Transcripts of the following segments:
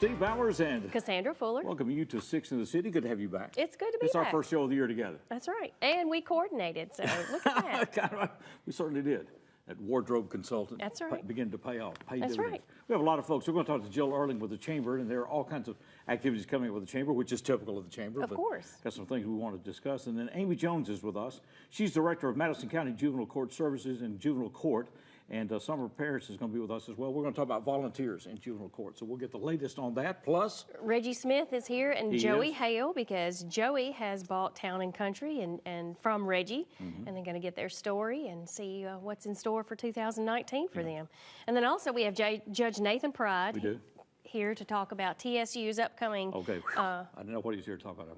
Steve Bowers and Cassandra Fuller. Welcome you to Six in the City. Good to have you back. It's good to be It's back. our first show of the year together. That's right. And we coordinated, so look at that. We certainly did. That wardrobe consultant. That's right. Began to pay off. That's right. We have a lot of folks. We're going to talk to Jill Erling with the Chamber, and there are all kinds of activities coming up with the Chamber, which is typical of the Chamber. Of course. Got some things we want to discuss. And then Amy Jones is with us. She's Director of Madison County Juvenile Court Services and Juvenile Court. And Summer Paris is going to be with us as well. We're going to talk about volunteers in juvenile court. So we'll get the latest on that. Plus, Reggie Smith is here and Joey Hale, because Joey has bought Town and Country and from Reggie. And they're going to get their story and see what's in store for 2019 for them. And then also we have Judge Nathan Pride. we do. Here to talk about TSU's upcoming. Okay. I didn't know what he's here to talk about.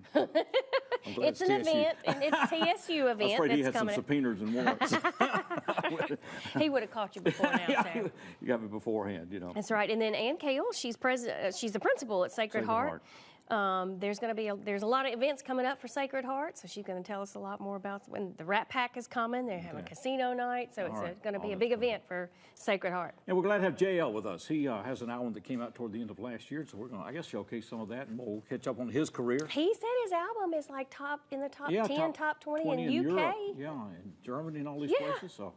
I'm glad It's an event, and it's TSU event. I was afraid he that's had some subpoenas and warrants. He would have caught you before now, Sam. You got me beforehand, you know. That's right. And then Ann Cale, she's the principal at Sacred Heart. There's a lot of events coming up for Sacred Heart, so she's going to tell us a lot more about when the Rat Pack is coming. They're having a casino night, so it's going to be a big event for Sacred Heart. And we're glad to have JL with us. He has an album that came out toward the end of last year, so we're going to, I guess, showcase some of that, and we'll catch up on his career. He said his album is like in the top 10, top 20 in UK. Europe. Yeah, in Germany and all these places. So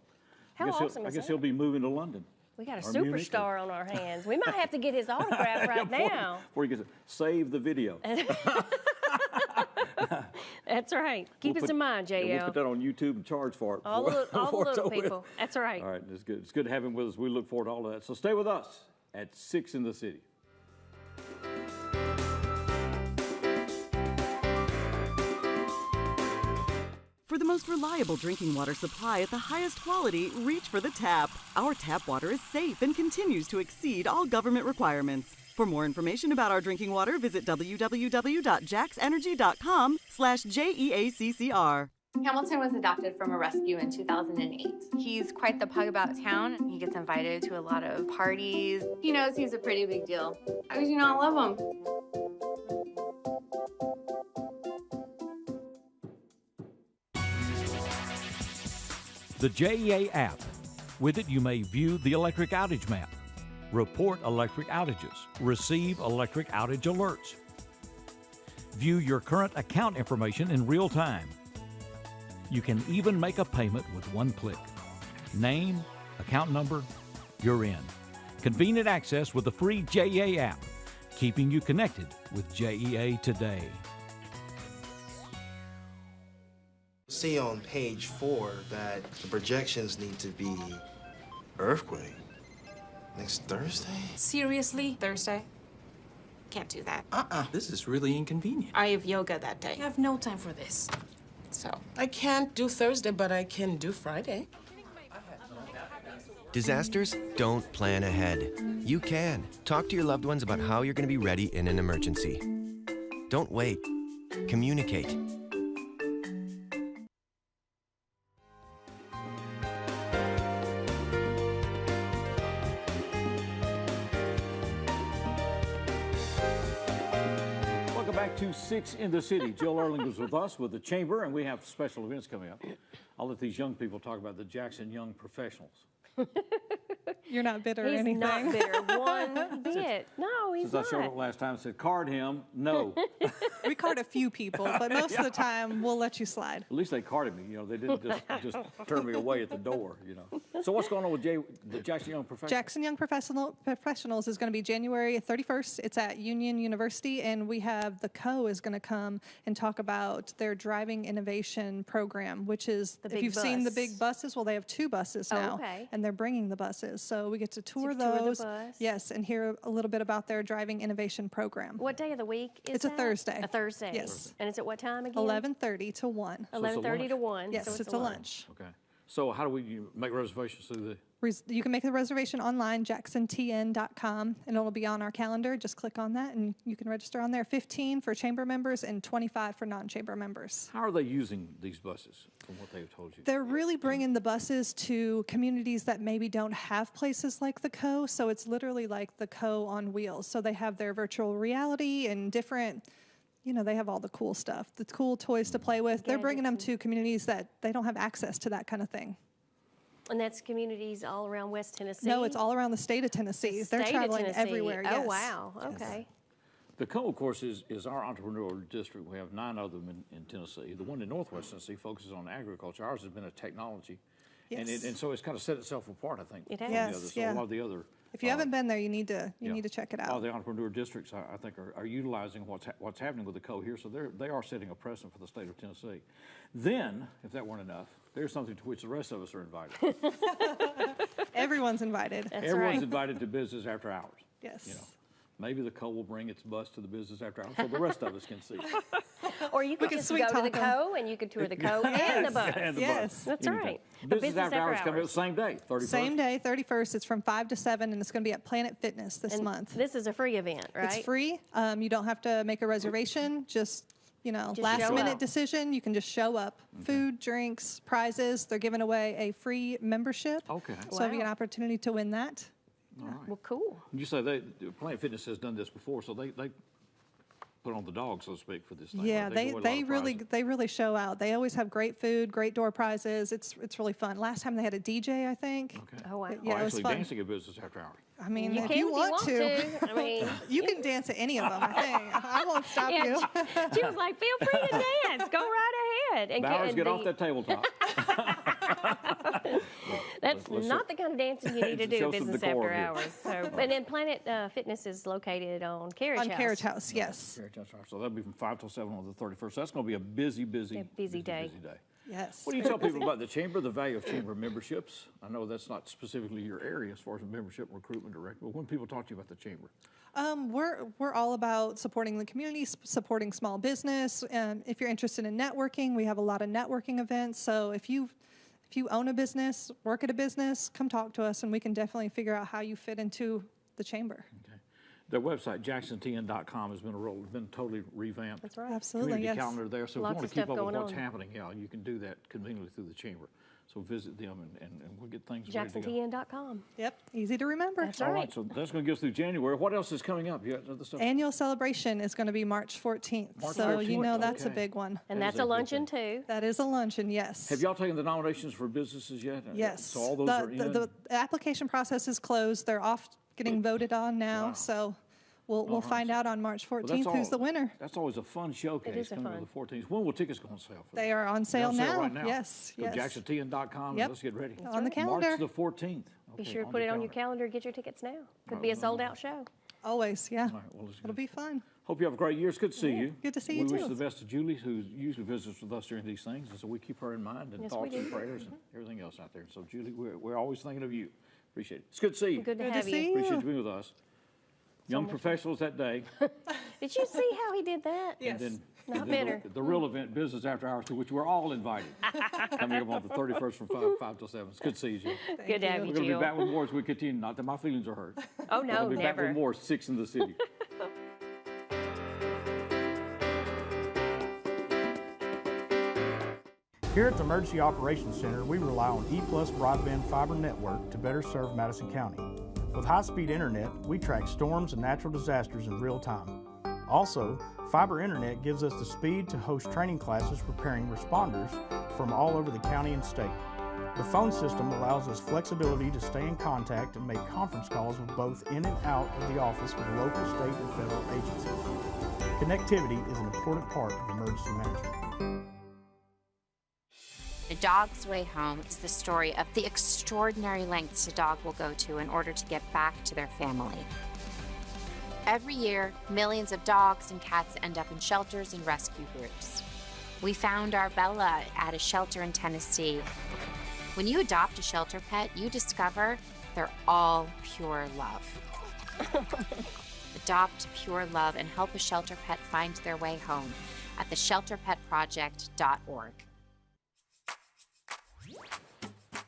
how awesome I guess he'll be moving to London. We got a superstar on our hands. We might have to get his autograph right now. Before he gets it, save the video. That's right. Keep us in mind, JL. We'll put that on YouTube and charge for it. All the little people. That's right. All right, it's good. It's good to have him with us. We look forward to all of that. So stay with us at 6 in the City. For the most reliable drinking water supply at the highest quality, reach for the tap. Our tap water is safe and continues to exceed all government requirements. For more information about our drinking water, visit www.jaxenergy.com/JEACCR. Hamilton was adopted from a rescue in 2008. He's quite the pug about town. He gets invited to a lot of parties. He knows he's a pretty big deal. How could you not love him? The JEA app. With it, you may view the electric outage map, report electric outages, receive electric outage alerts, view your current account information in real time. You can even make a payment with one click. Name, account number, you're in. Convenient access with the free JEA app, keeping you connected with JEA today. See on page 4 that the projections need to be earthquake next Thursday. Seriously? Thursday? Can't do that. This is really inconvenient. I have yoga that day. I have no time for this. So. I can't do Thursday, but I can do Friday. Disasters don't plan ahead. You can. Talk to your loved ones about how you're going to be ready in an emergency. Don't wait. Communicate. To 6 in the City. Jill Erling is with us with the Chamber, and we have special events coming up. I'll let these young people talk about the Jackson Young Professionals. You're not bitter or anything. He's not bitter one bit. No, he's not. Since I showed up last time and said, card him, no. We card a few people, but most of the time we'll let you slide. At least they carded me, you know. They didn't just turn me away at the door, you know. So what's going on with the Jackson Young Professionals? Jackson Young Professionals is going to be January 31st. It's at Union University, and we have the CO is going to come and talk about their driving innovation program, which is, if you've seen the big buses, well, they have 2 buses now, and they're bringing the buses. So we get to tour those. Yes, and hear a little bit about their driving innovation program. What day of the week is It's a Thursday. A Thursday. Yes. And it's at what time again? 11:30 to 1. 11:30 to 1. Yes, so it's a lunch. Okay. So how do we make reservations through the... You can make the reservation online, jacksontn.com, and it'll be on our calendar. Just click on that, and you can register on there. 15 for chamber members and 25 for non-chamber members. How are they using these buses, from what they've told you? They're really bringing the buses to communities that maybe don't have places like the CO, so it's literally like the CO on wheels. So they have their virtual reality and different... You know, they have all the cool stuff, the cool toys to play with. They're bringing them to communities that they don't have access to that kind of thing. And that's communities all around West Tennessee? No, it's all around the state of Tennessee. They're traveling everywhere, yes. Oh, wow. Okay. The Co, of course, is our entrepreneurial district. We have 9 of them in Tennessee. The one in Northwest Tennessee focuses on agriculture. Ours has been a technology. Yes. And so it's kind of set itself apart, I think. It from has. the others. Yes, So a lot of the other. If you haven't been there, you need to check it All out. the entrepreneur districts, I think, are utilizing what's happening with the Co here. So they are setting a precedent for the state of Tennessee. Then, if that weren't enough, there's something to which the rest of us are invited. Everyone's invited. That's Everyone's right. invited to business after hours. Yes. You know, maybe the Co will bring its bus to the business after hours so the rest of us can see. Or you could can just sweet go to the talk 'em. Co and you could tour the Co and the bus. And the Yes. bus. That's Anytime. right. A Business after hours coming up hours. the same day, 31st. Same day, 31st. It's from 5 to 7, and it's going to be at Planet Fitness this And month. This is a free event, right? It's free. You don't have to make a reservation. Just, Just last show minute up. decision. You can just show up. Food, drinks, prizes. They're giving away a free membership. Okay. So you get an Wow. opportunity to win that. All right. Well, cool. You say Planet Fitness has done this before, so they put on the dog, so to speak, for this thing. Yeah, right? they give away a lot they of really prizes. they really show out. They always have great food, great door prizes. It's really fun. Last time they had a DJ, I think. Okay. Oh, wow. Yeah, it was actually fun. dancing at business after hours. I mean, You if can you want to, I mean, you can dance at any of them. I think I won't stop yeah, you. she was like, feel free to dance. Go right ahead. And Bowers, and get off that tabletop. That's let's not the kind of dancing you need to do show at some business decor after here. hours. So, and then Planet Fitness is located on Carriage On House. Carriage House, yes. So that'll be from 5 till 7 on the 31st. So that's going to be a busy day. busy day. Yes. What do you tell people about the chamber, the value of chamber memberships? I know that's not specifically your area as far as a membership and recruitment director, but when people talk to you about the chamber, We're all about supporting the community, supporting small business. If you're interested in networking, we have a lot of networking events. So if you own a business, work at a business, come talk to us, and we can definitely figure out how you fit into the chamber. okay. The website, jacksontn.com, has been totally revamped. That's right. Absolutely, Community yes. calendar there, so Lots if of you stuff want to keep up with going what's on. happening, you can do that conveniently through the chamber. So visit them and we'll get things ready to go. JacksonTN.com. Yep, easy to remember. That's All right. right, so that's going to get us through January. What else is coming up? You got other stuff? Annual celebration is going to be March 14th. March so 14th, that's a okay. big one. And That is that's a a big luncheon thing. too. That is a luncheon, yes. Have y'all taken the nominations for businesses yet? Yes. So all those the, are in? The application process is closed. They're off getting voted on now. Wow. So we'll right. find out on March 14th Well, who's the winner. That's always a fun showcase is a coming fun. to the 14th. When will tickets go on sale? For They are on sale They're now. right now. Yes, Go yes. JacksonTN.com and Yep. let's get ready. On the calendar. March the 14th. Be Okay, sure to put it on your calendar. Get your tickets now. Could be a sold out show. Always, yeah. All right, well, let's It'll be fun. Hope you have a great year. It's good to see you. good to see you We wish too. the best to Julie, who usually visits with us during these things, and so we keep her in mind and Yes, we thoughts and do. prayers and everything else out there. So Julie, we're always thinking of you. Appreciate it. It's good to see you. Good to Good to have see you. you. Appreciate you being with us. Young professionals that day. Did you see how he did that? And then, Not and then bitter. the real event, Business After Hours, to which we're all invited. Coming up on the 31st from 5 till 7. It's good to see you, Jill. Good to have you, We're going to be Jill. back with more as we continue. Not that my feelings are hurt. Oh, no, We'll be back never. with more 6 in the City. Here at the Emergency Operations Center, we rely on E+ broadband fiber network to better serve Madison County. With high-speed internet, we track storms and natural disasters in real time. Also, fiber internet gives us the speed to host training classes preparing responders from all over the county and state. The phone system allows us flexibility to stay in contact and make conference calls with both in and out of the office with local, state, and federal agencies. Connectivity is an important part of emergency management. A Dog's Way Home is the story of the extraordinary lengths a dog will go to in order to get back to their family. Every year, millions of dogs and cats end up in shelters and rescue groups. We found our Bella at a shelter in Tennessee. When you adopt a shelter pet, you discover they're all pure love. Adopt pure love and help a shelter pet find their way home at theshelterpetproject.org.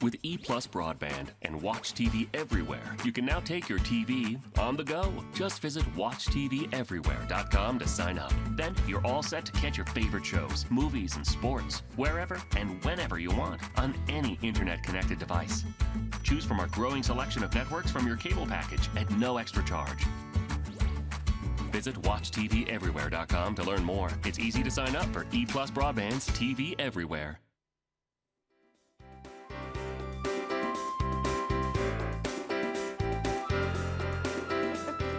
With E+ broadband and Watch TV everywhere, you can now take your TV on the go. Just visit WatchTVEverywhere.com to sign up. Then you're all set to catch your favorite shows, movies, and sports wherever and whenever you want on any internet-connected device. Choose from our growing selection of networks from your cable package at no extra charge. Visit WatchTVEverywhere.com to learn more. It's easy to sign up for E+ broadband's TV Everywhere.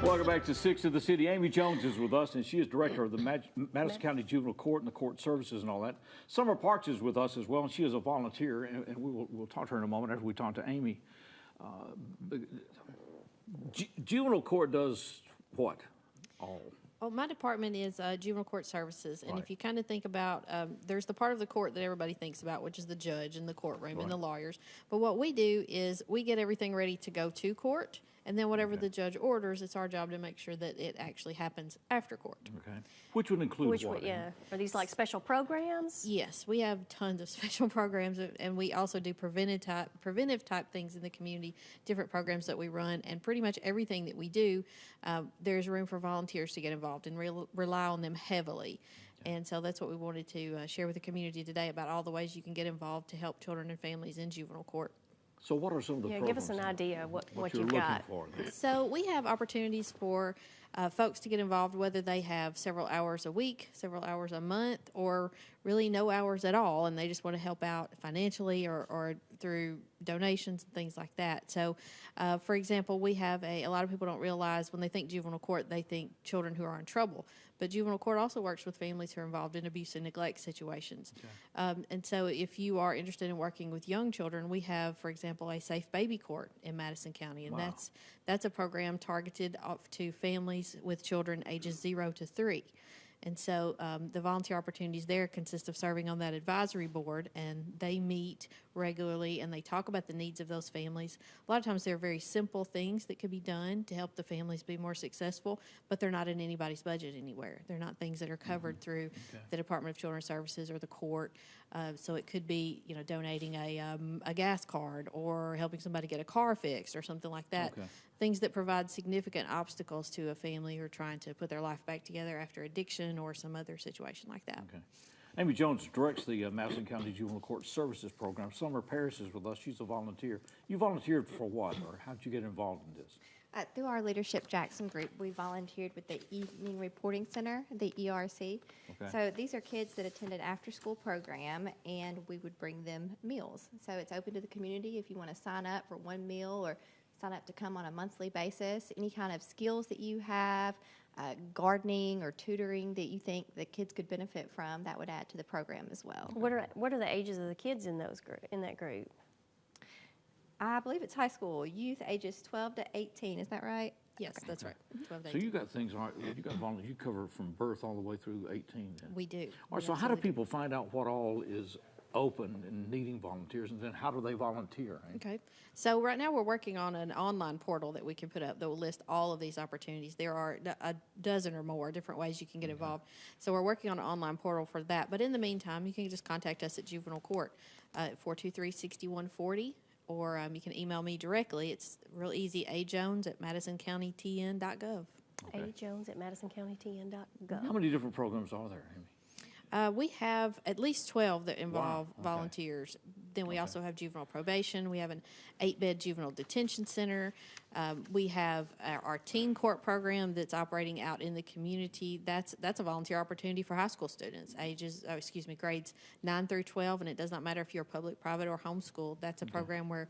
Welcome back to 6 of the City. Amy Jones is with us, and she is director of the Madison County Juvenile Court and the court services and all that. Summer Parks is with us as well, and she is a volunteer, and we'll talk to her in a moment after we talk to Amy. Juvenile court does what? All. Oh, my department is juvenile court services, and if you kind of think about, there's the part of the court that everybody thinks about, which is the judge and the courtroom and the lawyers. But what we do is we get everything ready to go to court, and then whatever the judge orders, it's our job to make sure that it actually happens after court. Okay. Which would include what? Yeah. Are these like special programs? Yes, we have tons of special programs, and we also do preventive type things in the community, different programs that we run, and pretty much everything that we do, there's room for volunteers to get involved and rely on them heavily. And so that's what we wanted to share with the community today about all the ways you can get involved to help children and families in juvenile court. So what are some of the programs? Give us an idea of what you're you've got. For. So we have opportunities for folks to get involved, whether they have several hours a week, several hours a month, or really no hours at all, and they just want to help out financially or through donations and things like that. So, for example, we have a lot of people don't realize when they think juvenile court, they think children who are in trouble. But juvenile court also works with families who are involved in abuse and neglect situations. Okay. And so if you are interested in working with young children, we have, for example, a safe baby court in Madison County. And that's a program targeted to families with children ages 0 to 3. And so the volunteer opportunities there consist of serving on that advisory board, and they meet regularly and they talk about the needs of those families. A lot of times they're very simple things that could be done to help the families be more successful, but they're not in anybody's budget anywhere. They're not things that are covered through the Department of Children's Services or the court. So it could be, donating a gas card or helping somebody get a car fixed or something like that. Okay. Things that provide significant obstacles to a family who are trying to put their life back together after addiction or some other situation like that. Okay. Amy Jones directs the Madison County Juvenile Court Services Program. Summer Paris is with us. She's a volunteer. You volunteered for what, or how did you get involved in this? Through our Leadership Jackson group, we volunteered with the Evening Reporting Center, the ERC. Okay. So these are kids that attend an after-school program, and we would bring them meals. So it's open to the community if you want to sign up for one meal or sign up to come on a monthly basis. Any kind of skills that you have, gardening or tutoring that you think the kids could benefit from, that would add to the program as well. What are the ages of the kids in that group? I believe it's high school, youth ages 12 to 18, is that right? Yes, okay. That's right. 12 to 18. So you got things, you got volunteers, you cover from birth all the way through 18 then. We do. All right, so how do people find out what all is open and needing volunteers, and then how do they volunteer? Right? Okay, so right now we're working on an online portal that we can put up that will list all of these opportunities. There are a dozen or more different ways you can get involved. So we're working on an online portal for that. But in the meantime, you can just contact us at Juvenile Court at 423-6140, or you can email me directly. It's real easy, ajones@madisoncountytn.gov. Okay. ajones@madisoncountytn.gov. How many different programs are there, Amy? We have at least 12 that involve volunteers. Then we also have juvenile probation. We have an 8-bed juvenile detention center. We have our teen court program that's operating out in the community. That's a volunteer opportunity for high school students, grades 9 through 12, and it does not matter if you're public, private, or homeschooled. That's a program where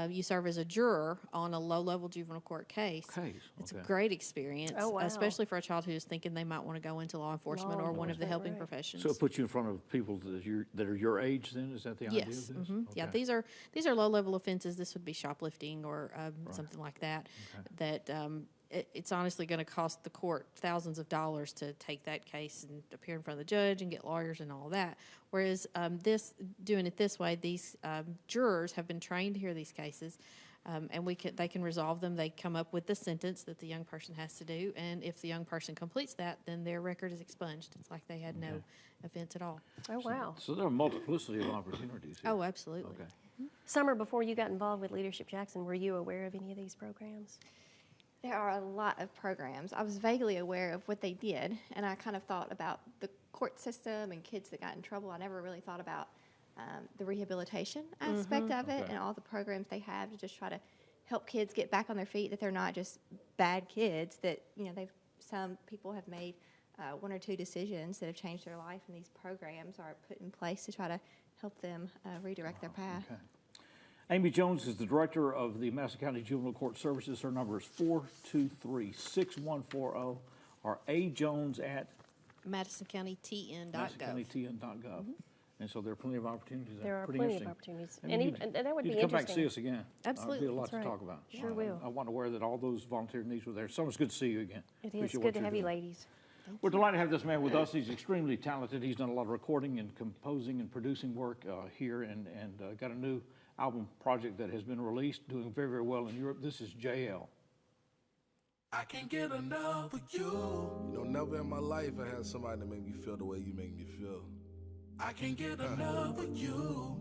you serve as a juror on a low-level juvenile court case. It's a great experience, especially for a child who's thinking they might want to go into law enforcement or one of the helping professions. So it puts you in front of people that are your age then? Is that the idea of this? Yeah, these are low-level offenses. This would be shoplifting or something like that. That it's honestly going to cost the court thousands of dollars to take that case and appear in front of the judge and get lawyers and all that. Whereas doing it this way, these jurors have been trained to hear these cases. And they can resolve them. They come up with the sentence that the young person has to do, and if the young person completes that, then their record is expunged. It's like they had no offense at all. Oh, wow. So there are a multiplicity of opportunities here. Oh, absolutely. Okay. Summer, before you got involved with Leadership Jackson, were you aware of any of these programs? There are a lot of programs. I was vaguely aware of what they did, and I kind of thought about the court system and kids that got in trouble. I never really thought about the rehabilitation aspect of it and all the programs they have to just try to help kids get back on their feet, that they're not just bad kids, that some people have made 1 or 2 decisions that have changed their life, and these programs are put in place to try to help them redirect their path. Okay. Amy Jones is the director of the Madison County Juvenile Court Services. Her number is 423-6140 or ajones at MadisonCountyTN.gov. MadisonCountyTN.gov. And so there are plenty of opportunities. There are Pretty plenty of interesting. opportunities. And And, you even, and that would need be to come back and interesting. see us again. Absolutely. There'll be a lot That's to right. talk about. Sure will. I want to aware that all those volunteer needs were there. So it's good to see you again. It is Appreciate good what to you're have you doing. ladies. We're delighted to have this man with us. He's extremely talented. He's done a lot of recording and composing and producing work here and got a new album project that has been released, doing very, very well in Europe. This is JL. I can't get enough of you. You know, never in my life I had somebody that make me feel the way you make me feel. I can't get enough of you.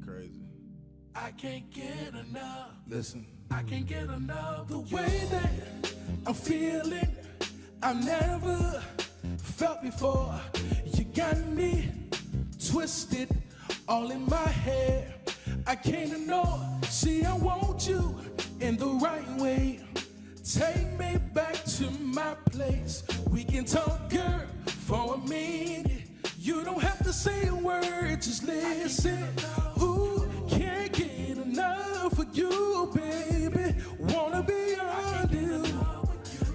Crazy. I can't get enough. Listen. I can't get enough. The way that I'm feeling, I've never felt before. You got me twisted all in my head. I can't ignore. See, I want you in the right way. Take me back to my place. We can talk, girl, for a minute. You don't have to say a word, just listen. Ooh, can't get enough of you, baby. Wanna be on you.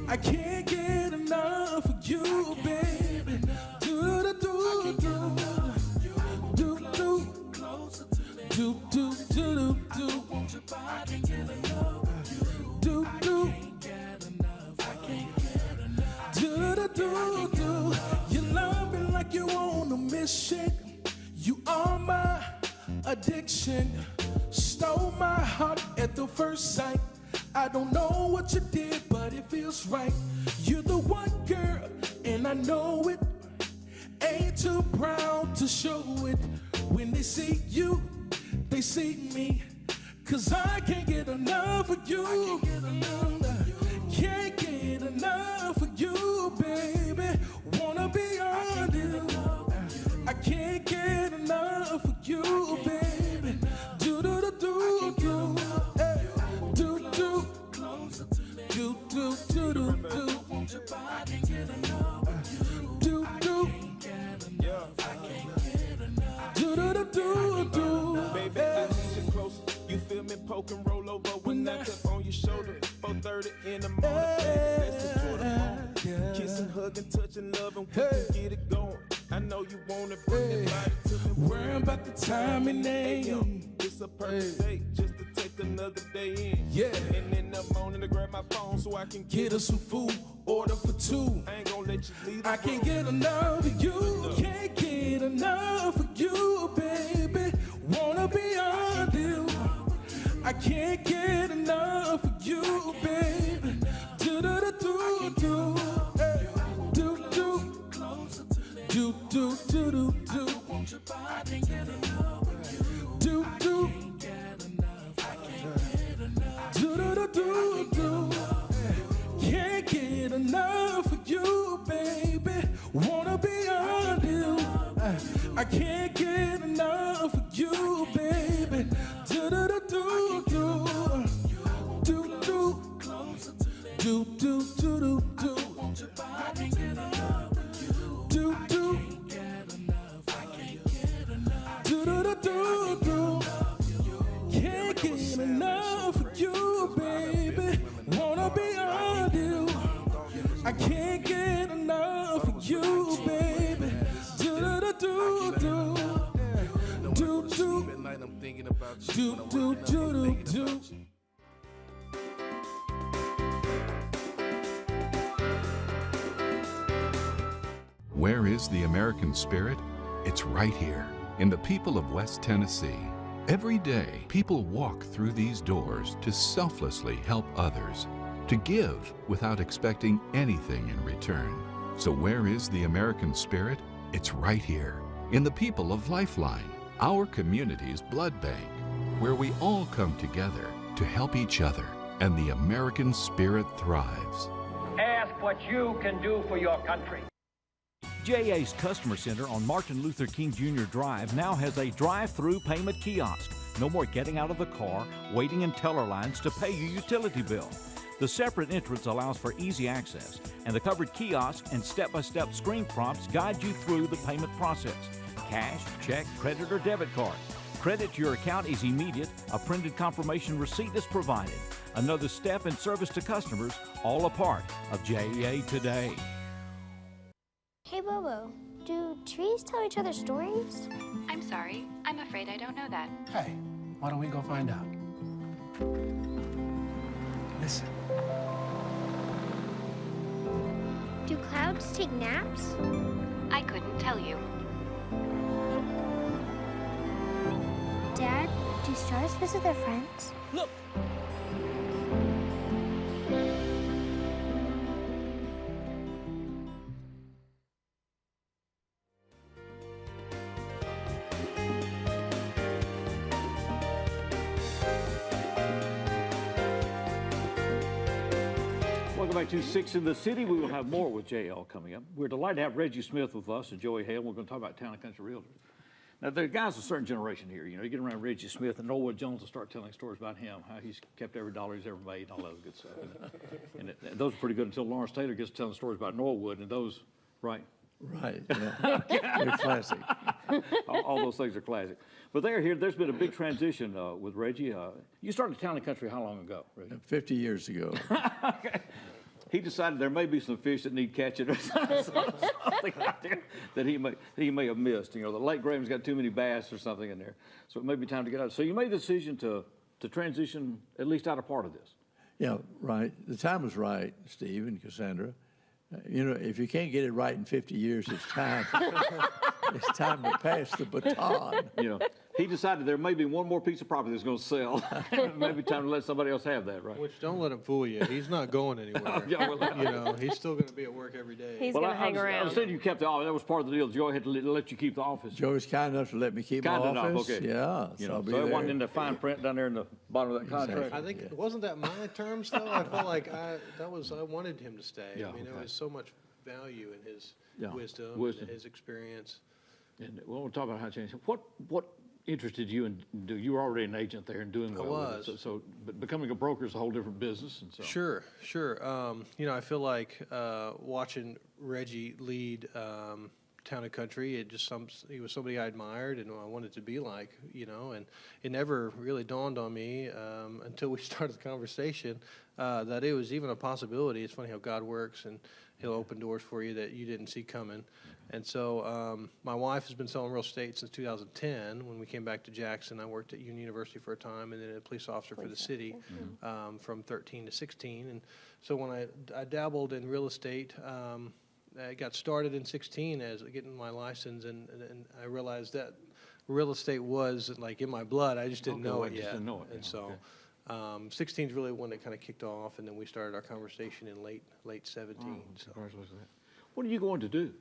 I can't get enough of you, baby. Do do do do do do do do do do. I can't get enough of you. Do do. Do. You love me like you on a mission. You are my addiction. Stole my heart at the first sight. I don't know what you did, but it feels right. You're the one girl, and I know it. Ain't too proud to show it. When they see you, they see me. 'Cause I can't get enough of you. Can't get enough of you, baby. Wanna be on you. I can't get enough of you, baby. Do do do do do. Hey. Do do. Do do do do do. I can't get enough of you. Do do. Do do do do do. Baby, I need you closer. You feel me poke and roll over when I tap on your shoulder. 4:30 in the morning, baby, let's enjoy the moment. Kissing, hugging, touching, loving, we can get it going. I know you wanna bring it body to me. Worry about the time and name. It's a perfect day just to take another day in. Yeah. And in the morning to grab my phone so I can Get us some food, order for two. I ain't gonna let you leave. I can't get enough of you. Can't get enough of you, baby. Wanna be on you. I can't get enough of you, baby. Do do do do do. Hey. Do do. Do do do do do. I can't get enough of you. Do do. Do do do do do. Can't get enough of you, baby. Wanna be on you. I can't get enough of you, baby. Do do do do do. Do do. Do do do do do. I can't get enough of you. Do do. Do do do do do. Can't get enough of you, baby. Wanna be on you. I can't get enough of you, baby. Do do do do do. Do do. Do do do do do. Where is the American spirit? It's right here, in the people of West Tennessee. Every day, people walk through these doors to selflessly help others, to give without expecting anything in return. So where is the American spirit? It's right here, in the people of Lifeline, our community's blood bank, where we all come together to help each other, and the American spirit thrives. Ask what you can do for your country. JA's Customer Center on Martin Luther King Jr. Drive now has a drive-through payment kiosk. No more getting out of the car, waiting in teller lines to pay your utility bill. The separate entrance allows for easy access, and the covered kiosk and step-by-step screen prompts guide you through the payment process. Cash, check, credit, or debit card. Credit to your account is immediate. A printed confirmation receipt is provided. Another step in service to customers, all a part of JEA Today. Hey, Bobo, do trees tell each other stories? I'm sorry. I'm afraid I don't know that. Hey, why don't we go find out? Listen. Do clouds take naps? I couldn't tell you. Dad, do stars visit their friends? Look! Welcome back to Six in the City. We will have more with JL coming up. We're delighted to have Reggie Smith with us and Joey Hale. We're going to talk about Town and Country Realtors. Now, the guy's a certain generation here. You know, you get around Reggie Smith and Norwood Jones will start telling stories about him, how he's kept every dollar he's ever made and all that good stuff. And those are pretty good until Lawrence Taylor gets telling stories about Norwood, and those, right? Right, yeah. They're classic. All those things are classic. But they're here. There's been a big transition with Reggie. You started Town and Country how long ago, Reggie? 50 years ago. Okay. He decided there may be some fish that need catching or something out there that he may have missed. You know, the Lake Graham's got too many bass or something in there. So it may be time to get out. So you made the decision to transition at least out a part of this. Yeah, right. The time was right, Steve and Cassandra. You know, if you can't get it right in 50 years, it's time. It's time to pass the baton. You know, he decided there may be one more piece of property that's going to sell. Maybe time to let somebody else have that, right? Which, don't let him fool you. He's not going anywhere. Yeah, well, you know, he's still going to be at work every day. He's going to hang around. I said you kept the office. That was part of the deal. Joey had to let you keep the office. Joe was kind enough to let me keep my office. Kind enough, okay. Yeah, you so know, I'll be so it there. wasn't in the fine print down there in the bottom of that contract. I think, wasn't that my terms, though? I felt like I wanted him to stay. Yeah, I mean, there was so much value in his wisdom, and his experience. And we'll talk about how it changed. What interested you in do? You were already an agent there and doing well. I was. With it. But becoming a broker is a whole different business. And so. Sure. You know, I feel like watching Reggie lead Town and Country, he was somebody I admired and I wanted to be like, you know, and it never really dawned on me until we started the conversation that it was even a possibility. It's funny how God works, and he'll open doors for you that you didn't see coming. And so my wife has been selling real estate since 2010. When we came back to Jackson, I worked at Union University for a time and then a police officer for the city from 13 to 16. And so when I dabbled in real estate, I got started in 16 as getting my license, and I realized that real estate was like in my blood. I just didn't know it yet. Didn't know it, and so 16 is really when it kind of kicked off, and then we started our conversation in late 17. So. What are you going to do?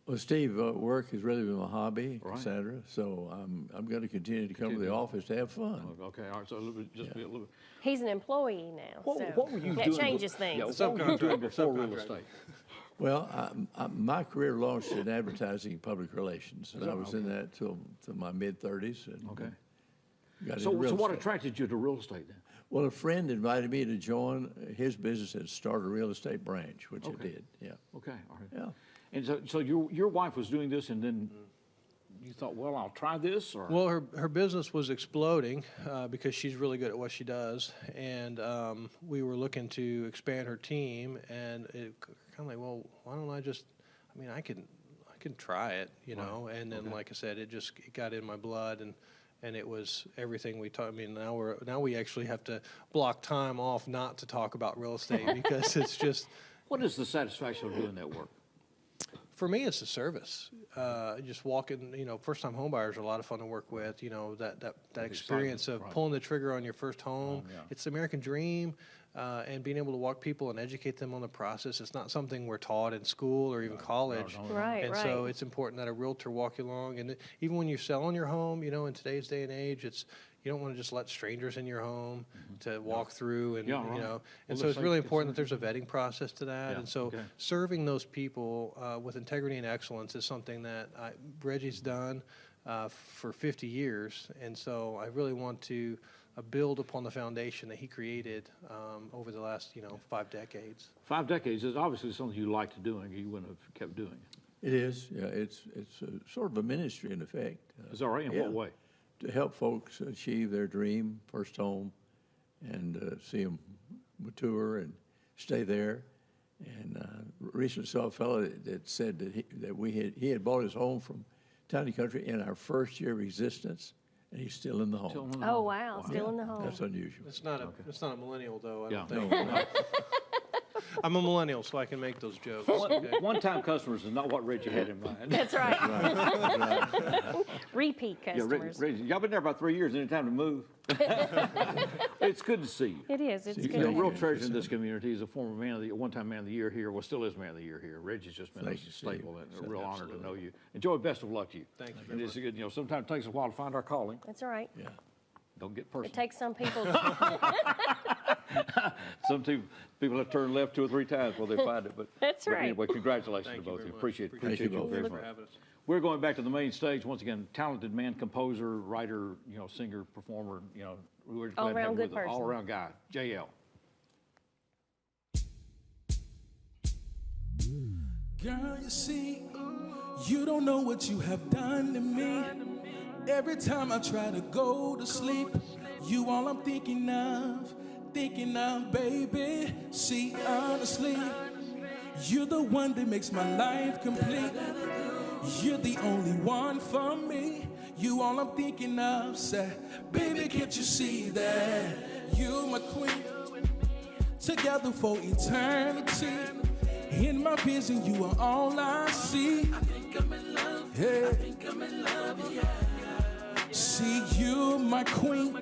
Well, Steve, work has really been my hobby, Cassandra. So I'm going to continue to come to the office to have fun. Okay, all right. So be a little bit. He's an employee now. What were you that doing? changes things. Yeah, what were you doing before real estate? Well, my career launched in advertising and public relations, and I was in that till my mid-30s. Okay. So what attracted you to real estate then? Well, a friend invited me to join his business and start a real estate branch, which I did. Yeah. Okay. All right. Yeah. And so your wife was doing this, and then you thought, well, I'll try this, or well, her business was exploding because she's really good at what she does, and we were looking to expand her team, and it kind of like, well, why don't I just? I mean, I can try it, you know. And then, like I said, it got in my blood, and it was everything we talked. I mean, now we actually have to block time off not to talk about real estate because it's just. What is the satisfaction of doing that work? For me, it's the service. Just walking, you know, first-time homebuyers are a lot of fun to work with. You know, that experience of pulling the trigger on your first home. It's the American dream, and being able to walk people and educate them on the process. It's not something we're taught in school or even college. Right. So it's important that a realtor walk you along. And even when you're selling your home, you know, in today's day and age, you don't want to just let strangers in your home to walk through, and you know, and so it's really important that there's a vetting process to that. And so serving those people with integrity and excellence is something that Reggie's done for 50 years, and so I really want to build upon the foundation that he created over the last 5 decades. 5 decades is obviously something you liked doing. You wouldn't have kept doing it. It is, yeah. It's sort of a ministry in effect. Is that right? In what way? To help folks achieve their dream, first home, and see them mature and stay there. And recently saw a fellow that said that he had bought his home from Town and Country in our first year of existence, and he's still in the home. Oh, wow. Still in the home. That's unusual. It's not a millennial, though, I don't Yeah. think. No. I'm a millennial, so I can make those jokes. One-time customers is not what Reggie had in mind. That's right. Repeat Yeah, customers. Reggie, y'all been there about 3 years. Any time to move? It's good to see you. It is. It's You good. know, real treasure in this community is a former one-time man of the year here. Well, still is man of the year here. Reggie's just been a staple and a real honor to know you. And Joey, best of luck to you. Thank you And very it's good. You know, sometimes it takes a while to find our calling. That's all right. Yeah. Don't get personal. It takes some people. Some people have turned left 2 or 3 times before they find it. But That's right. Anyway, congratulations to both of you. Appreciate you very much. We're going back to the main stage once again. Talented man, composer, writer, you know, singer, performer. You know, we're glad to have him with us. All around guy, JL. Girl, you see, you don't know what you have done to me. Every time I try to go to sleep, you all I'm thinking of, baby. See, honestly, you're the one that makes my life complete. You're the only one for me. You all I'm thinking of, say, baby, can't you see that? You're my queen, together for eternity. In my vision, you are all I see. I think I'm in love. Yeah. I think I'm in love. Yeah. See, you're my queen.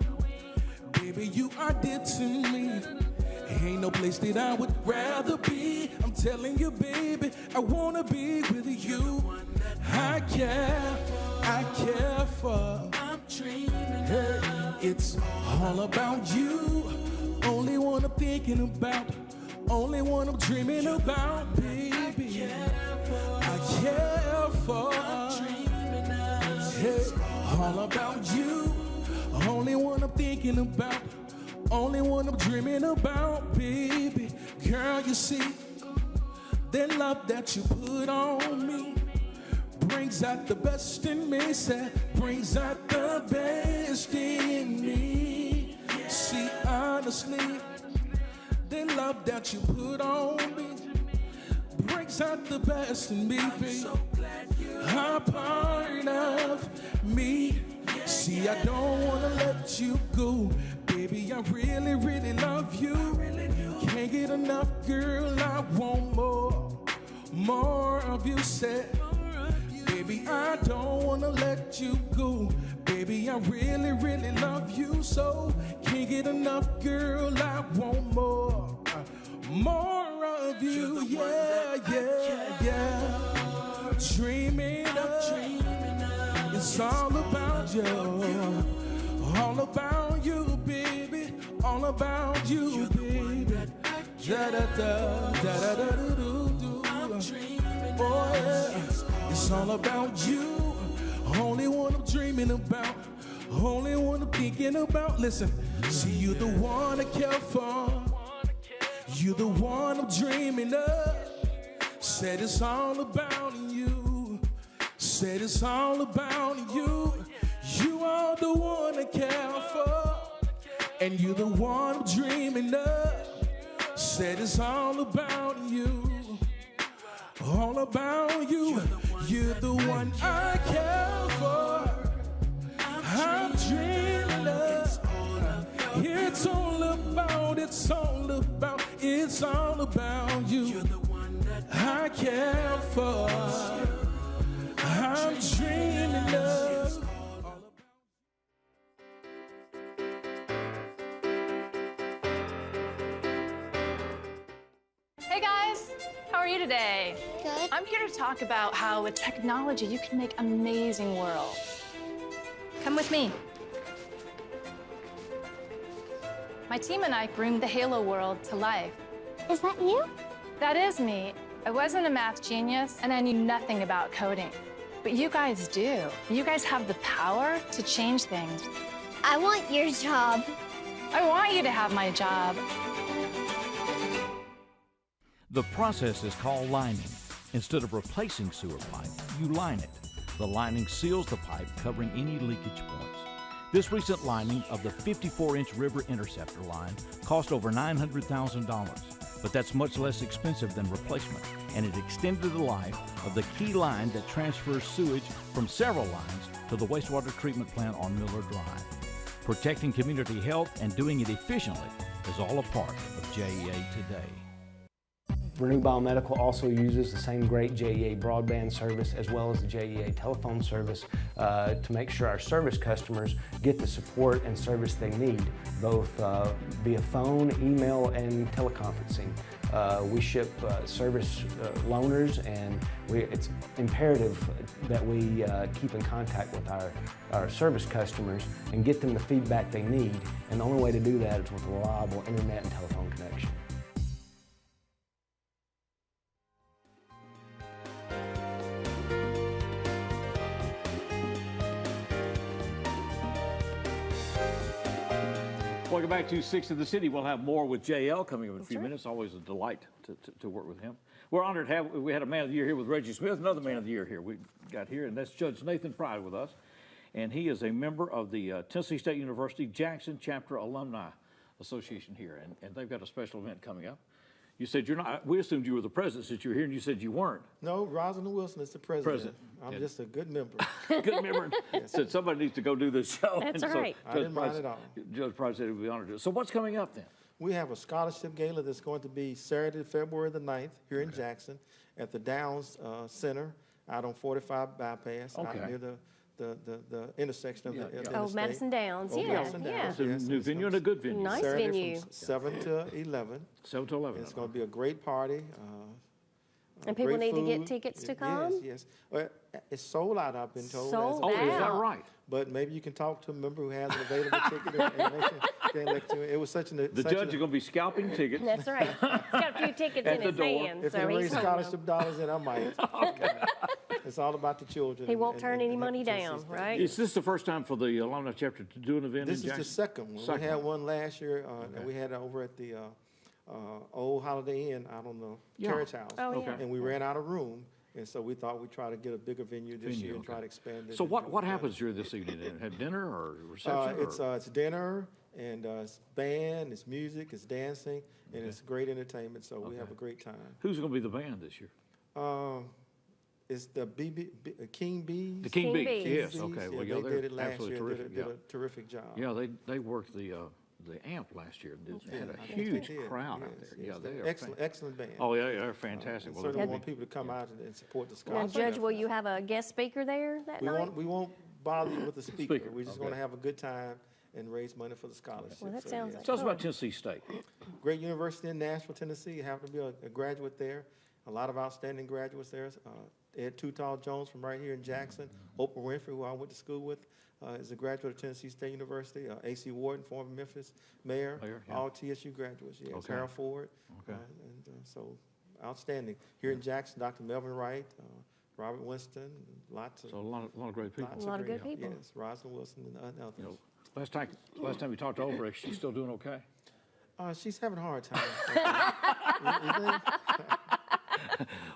Baby, you are dear to me. Ain't no place that I would rather be. I'm telling you, baby, I wanna be with you. I care for. I'm dreaming. Hey, it's all about you. Only one I'm thinking about. Only one I'm dreaming about, baby. I care for. Hey, all about you. Only one I'm thinking about. Only one I'm dreaming about, baby. Girl, you see, that love that you put on me brings out the best in me, brings out the best in me. See, honestly, the love that you put on me brings out the best in me, baby. A part of me. See, I don't wanna let you go, baby. I really, really love you. Can't get enough, girl. I want more of you. Said, baby, I don't wanna let you go, baby. I really, really love you so. Can't get enough, girl. I want more of you. Yeah, yeah, yeah. Dreaming of. It's all about you. All about you, baby. All about you, baby. Da da da da da da do do. Oh yeah. It's all about you. Only one I'm dreaming about. Only one I'm thinking about. Listen, see, you the one I care for. You the one I'm dreaming of. Said it's all about you. Said it's all about you. You are the one I care for. And you the one I'm dreaming of. Said it's all about you. All about you. You're the one I care for. I'm dreaming of. It's all about, it's all about, it's all about you. I care for. I'm dreaming of. Hey guys, how are you today? Good. I'm here to talk about how with technology you can make amazing worlds. Come with me. My team and I bring the Halo world to life. Is that you? That is me. I wasn't a math genius and I knew nothing about coding. But you guys do. You guys have the power to change things. I want your job. I want you to have my job. The process is called lining. Instead of replacing sewer pipe, you line it. The lining seals the pipe, covering any leakage points. This recent lining of the 54-inch river interceptor line cost over $900,000, but that's much less expensive than replacement, and it extended the life of the key line that transfers sewage from several lines to the wastewater treatment plant on Miller Drive. Protecting community health and doing it efficiently is all a part of JEA today. Renew Biomedical also uses the same great JEA broadband service as well as the JEA telephone service to make sure our service customers get the support and service they need, both via phone, email, and teleconferencing. We ship service loaners, and it's imperative that we keep in contact with our service customers and get them the feedback they need, and the only way to do that is with a reliable internet and telephone connection. Welcome back to 6 of the City. We'll have more with JL coming up in a few minutes. Always a delight to work with him. We're honored to have, we had a Man of the Year here with Reggie Smith, another Man of the Year here we got here, and that's Judge Nathan Pride with us. And he is a member of the Tennessee State University Jackson Chapter Alumni Association here, and they've got a special event coming up. You said you're not, we assumed you were the president since you were here, and you said you weren't. No, Rosalind Wilson is the president. I'm just a good member. Good member. Said somebody needs to go do this show. That's and right. I didn't mind at all. Judge Pride said he would be honored to do it. So what's coming up then? We have a scholarship gala that's going to be Saturday, February the 9th here in Jackson at the Downs Center out on 45 Bypass, out near the intersection of the interstate. Madison Downs, Madison Downs, It's a new venue and a good venue. Nice Saturday venue. From 7 to 11. 7 to 11. It's going to be a great party. And people great need to get food. tickets to come? Yes. Well, it's sold out, I've been told. Sold out. Is that right? But maybe you can talk to a member who has an available ticket it was such an... The judge is going to be scalping tickets. That's right. He's got a few tickets in his hand. If so they he's raise scholarship dollars, then I might. It's all about the children. He won't turn any money down, right? Is this the first time for the alumni chapter to do an event This in is Jackson? the second one. We had one last year, and we had it over at the old Holiday Inn out on the Carriage House. And we ran out of room. And so we thought we'd try to get a bigger venue this year and try to expand it. So what happens during this evening? Have dinner or reception? It's dinner, and it's band, it's music, it's dancing, and it's great entertainment. So we have a great time. Who's going to be the band this year? It's the King Bees. The King Bees, yes. Bees. Okay, well, they did it last year. Terrific. Did a terrific job. Yeah, they worked the amp last year. They had a huge crowd out there. Yeah, they are excellent band. Oh yeah, they're fantastic. Certainly want people to come out and support the Now, scholarship. Judge, will you have a guest speaker there that night? We won't bother you with the speaker. We're just going to have a good time and raise money for the scholarship. Well, that sounds like Tell us about Tennessee State. Great university in Nashville, Tennessee. You happen to be a graduate there. A lot of outstanding graduates there. Ed Tootal-Jones from right here in Jackson. Oprah Winfrey, who I went to school with, is a graduate of Tennessee State University. A.C. Warden, former Memphis mayor, all TSU graduates. Yes, Harold Ford. So outstanding. Here in Jackson, Dr. Melvin Wright, Robert Winston, lots of a lot of great people. A lot of good people. Yes, Rosalind Wilson and others. You know, last time you talked to Oprah, she's still doing okay? She's having a hard time. You think?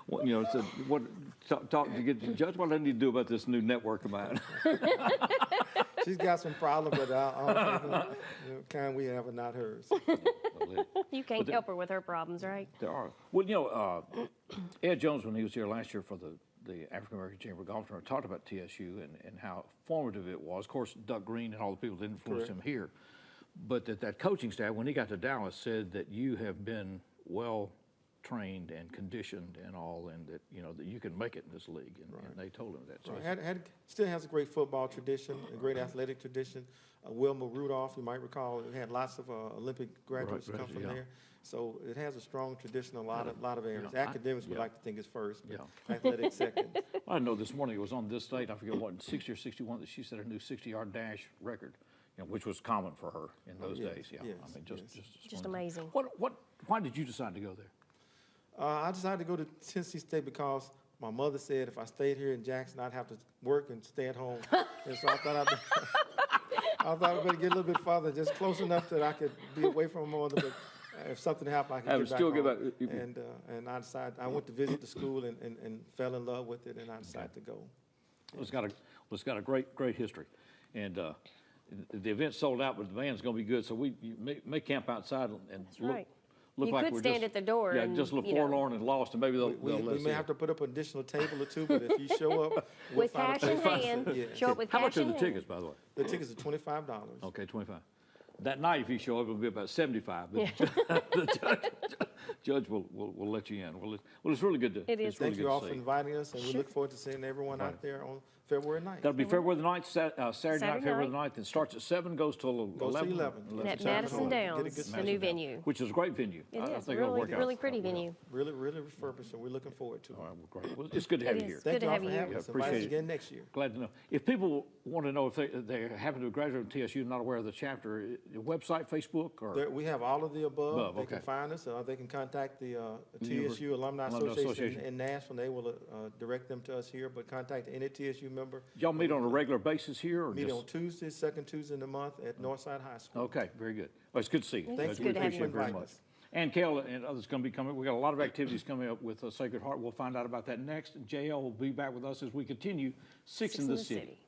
Well, you know, so what? Talk to get Judge. What do I need to do about this new network of mine? She's got some problems, but the kind we have are not hers. You can't help her with her problems, right? There are. Well, you know, Ed Jones, when he was here last year for the African American Chamber of Golf Tournament, talked about TSU and how formative it was. Of course, Doug Green and all the people that influenced him here, but that coaching staff, when he got to Dallas, said that you have been well trained and conditioned and all, and that that you can make it in this league, and they told him that. So still has a great football tradition, a great athletic tradition. Wilma Rudolph, you might recall, it had lots of Olympic graduates come from there. So it has a strong tradition, a lot of areas. Academics would like to think it's first, but athletics second. Well, I know this morning it was on this state, I forget what, 60 or 61, that she set a new 60-yard dash record, which was common for her in those days. Yeah, I mean, just amazing. Why did you decide to go there? I decided to go to Tennessee State because my mother said if I stayed here in Jackson, I'd have to work and stay at home. And so I thought I'd better get a little bit farther, just close enough that I could be away from my mother, but if something happened, I could get back home. And I decided, I went to visit the school and fell in love with it, and I decided to go. It's got a great history. And the event sold out, but the band's going to be good. So you may camp outside and look you like could we're stand at the door. Yeah, and, just look forlorn and lost, and maybe they'll we may have to put up an additional table or two, but if you show up with cash in hand, show up with How cash much are in the hand. tickets, by the way? The tickets are $25. Okay, 25. That night, if you show up, it'll be about 75. But the judge will let you in. Well, it's really good to. It is. Thank you all for inviting us, and we look forward to seeing everyone out there on February 9th. That'll be February the 9th, Saturday night, February the 9th. It starts at 7, goes till 11. 11. At Madison Downs, the new venue. Which is a great venue. It I is think it'll work out. really pretty venue. Really refurbished, and we're looking forward to it. All right, well, great. Well, it's good to have you here. Thank you all have for you having here. us. Invite us again next year. Glad to know. If people want to know if they happen to graduate from TSU and not aware of the chapter, your website, Facebook, or? We have all of the above. They can okay. find us, or they can contact the TSU Alumni Association in Nashville. They will direct them to us here, but contact any TSU member. Y'all meet on a regular basis here, or meet just? on Tuesday, second Tuesday in the month at Northside High School. Okay, very good. Well, it's good to see you. It's We good to have appreciate you. it very much. And Kayla and others going to be coming. We got a lot of activities coming up with Sacred Heart. We'll find out about that next. JL will be back with us as we continue Six in the City.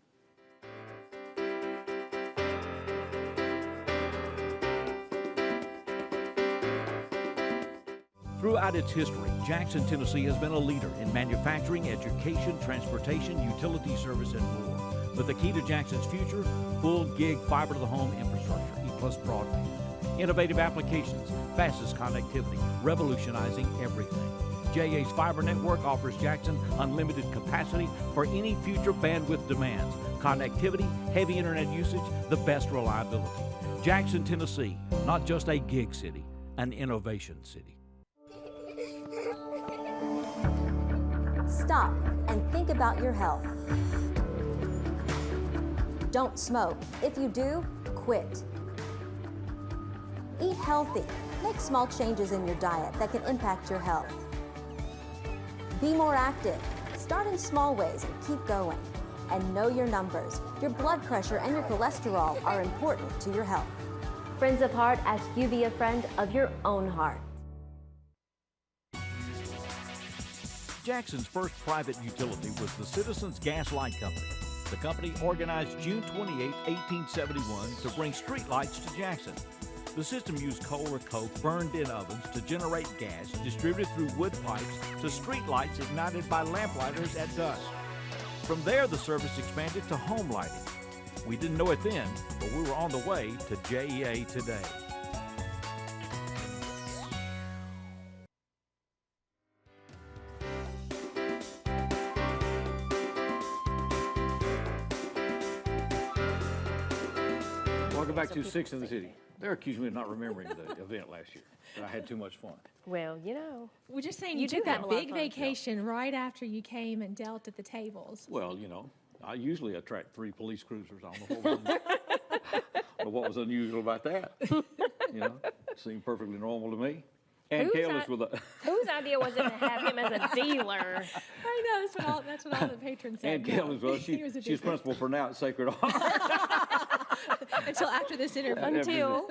Throughout its history, Jackson, Tennessee has been a leader in manufacturing, education, transportation, utility service, and more. But the key to Jackson's future, full gig fiber to the home infrastructure, E+ broadband. Innovative applications, fastest connectivity, revolutionizing everything. JA's fiber network offers Jackson unlimited capacity for any future bandwidth demands. Connectivity, heavy internet usage, the best reliability. Jackson, Tennessee, not just a gig city, an innovation city. Stop and think about your health. Don't smoke. If you do, quit. Eat healthy. Make small changes in your diet that can impact your health. Be more active. Start in small ways and keep going. And know your numbers. Your blood pressure and your cholesterol are important to your health. Friends of Heart ask you be a friend of your own heart. Jackson's first private utility was the Citizens Gas Light Company. The company organized June 28, 1871 to bring streetlights to Jackson. The system used coal or coke burned in ovens to generate gas distributed through wood pipes to streetlights ignited by lamplighters at dusk. From there, the service expanded to home lighting. We didn't know it then, but we were on the way to JEA today. Welcome back to Six in the City. They're accusing me of not remembering the event last year, but I had too much fun. Well, you know. We're just saying You you do took have that a lot of big fun. vacation right after you came and dealt at the tables. Well, you know, I usually attract 3 police cruisers. I don't know what was unusual about that. You know, seemed perfectly normal to me. And Kayla's with a. Whose idea was it to have him as a dealer? I know, that's what all the patrons said. And Kayla's with us. He was a She's dealer. principal for now at Sacred Heart. Until after this interview. Until.